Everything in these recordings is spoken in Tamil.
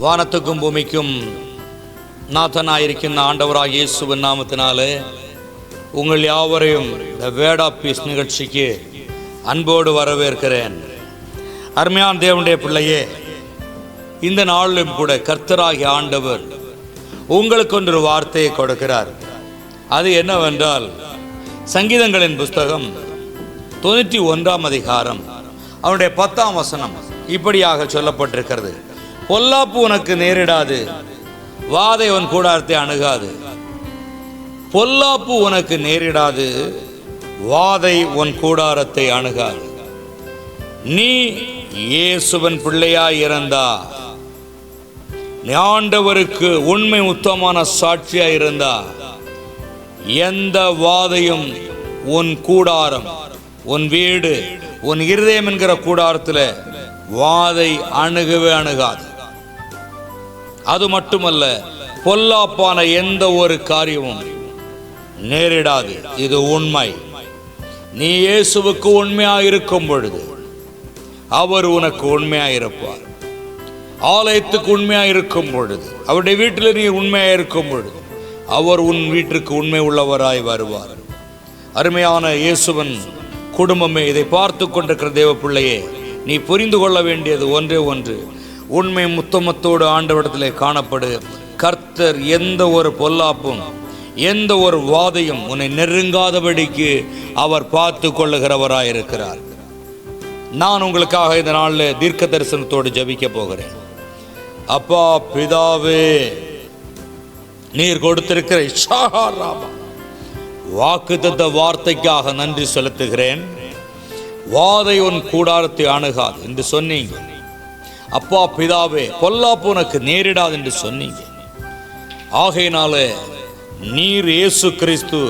வானத்துக்கும் பூமிக்கும் நாதனாயிருக்கின்ற ஆண்டவராகிய இயேசுவின் நாமத்தினாலே உங்கள் யாவரையும் இந்த வேர்ட் ஆஃப் பீஸ் நிகழ்ச்சிக்கு அன்போடு வரவேற்கிறேன். அருமையான தேவனுடைய பிள்ளையே, இந்த நாளிலும் கூட கர்த்தராகிய ஆண்டவர் உங்களுக்கு ஒரு வார்த்தையை கொடுக்கிறார். அது என்னவென்றால், சங்கீதங்களின் புஸ்தகம் 91ஆம் அதிகாரம் அவனுடைய 10ஆம் வசனம் இப்படியாக சொல்லப்பட்டிருக்கிறது. பொல்லாப்பு உனக்கு நேரிடாது, வாதை உன் கூடாரத்தை அணுகாது. பொல்லாப்பு உனக்கு நேரிடாது, வாதை உன் கூடாரத்தை அணுகாது. நீ இயேசுவின் பிள்ளையாய் இருந்தா, நீ ஆண்டவருக்கு உண்மை உத்தமமான சாட்சியாய் இருந்தா, எந்த வாதையும் உன் கூடாரம், உன் வீடு, உன் இருதயம் என்கிற கூடாரத்தில் வாதை அணுகவே அணுகாது. அது மட்டுமல்ல, பொல்லாப்பான எந்த ஒரு காரியமும் நேரிடாது. இது உண்மை. நீ இயேசுவுக்கு உண்மையாயிருக்கும் பொழுது அவர் உனக்கு உண்மையாயிருப்பார். ஆலயத்துக்கு உண்மையாயிருக்கும் பொழுது, அவருடைய வீட்டில் நீ உண்மையாயிருக்கும் பொழுது அவர் உன் வீட்டிற்கு உண்மை உள்ளவராய் வருவார். அருமையான இயேசுவின் குடும்பமே, இதை பார்த்து கொண்டிருக்கிற தேவ பிள்ளையே, நீ புரிந்து கொள்ள வேண்டியது ஒன்றே ஒன்று. உண்மை முத்தமத்தோடு ஆண்டவரிடத்திலே காணப்படு. கர்த்தர் எந்த ஒரு பொல்லாப்பும் எந்த ஒரு வாதையும் உன்னை நெருங்காதபடிக்கு அவர் பார்த்து கொள்ளுகிறவராயிருக்கிறார். நான் உங்களுக்காக இந்த நாளில் தீர்க்க தரிசனத்தோடு ஜபிக்க போகிறேன். அப்பா பிதாவே, நீர் கொடுத்திருக்கிற வாக்குத்தத்த வார்த்தைக்காக நன்றி செலுத்துகிறேன். வாதை உன் கூடாரத்தை அணுகாது என்று சொன்னீங்க. அப்பா பிதாவே, பொல்லாப்பு உனக்கு நேரிடாது என்று சொன்னீங்க. ஆகையினால நீர் இயேசு கிறிஸ்து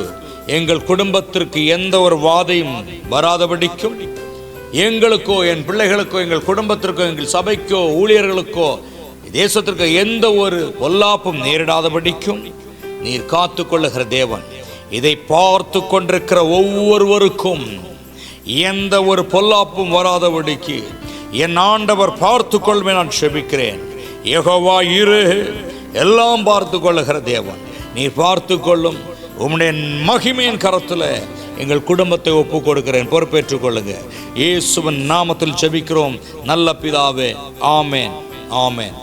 எங்கள் குடும்பத்திற்கு எந்த ஒரு வாதையும் வராதபடிக்கும், எங்களுக்கோ என் பிள்ளைகளுக்கோ எங்கள் குடும்பத்திற்கோ எங்கள் சபைக்கோ ஊழியர்களுக்கோ தேசத்திற்கு எந்த ஒரு பொல்லாப்பும் நேரிடாதபடிக்கும் நீர் காத்து கொள்ளுகிற தேவன். இதை பார்த்து கொண்டிருக்கிற ஒவ்வொருவருக்கும் எந்த ஒரு பொல்லாப்பும் வராதபடிக்கு என் ஆண்டவர் பார்த்து கொள்வேன் நான் செபிக்கிறேன். யெகோவா இரு, எல்லாம் பார்த்து கொள்ளுகிற தேவன், நீ பார்த்து கொள்ளும். உம்முடைய மகிமையின் கரத்தில் எங்கள் குடும்பத்தை ஒப்பு கொடுக்கிறேன், பொறுப்பேற்றுக் கொள்ளுங்க. இயேசுவின் நாமத்தில் செபிக்கிறோம் நல்ல பிதாவே. ஆமேன், ஆமேன்.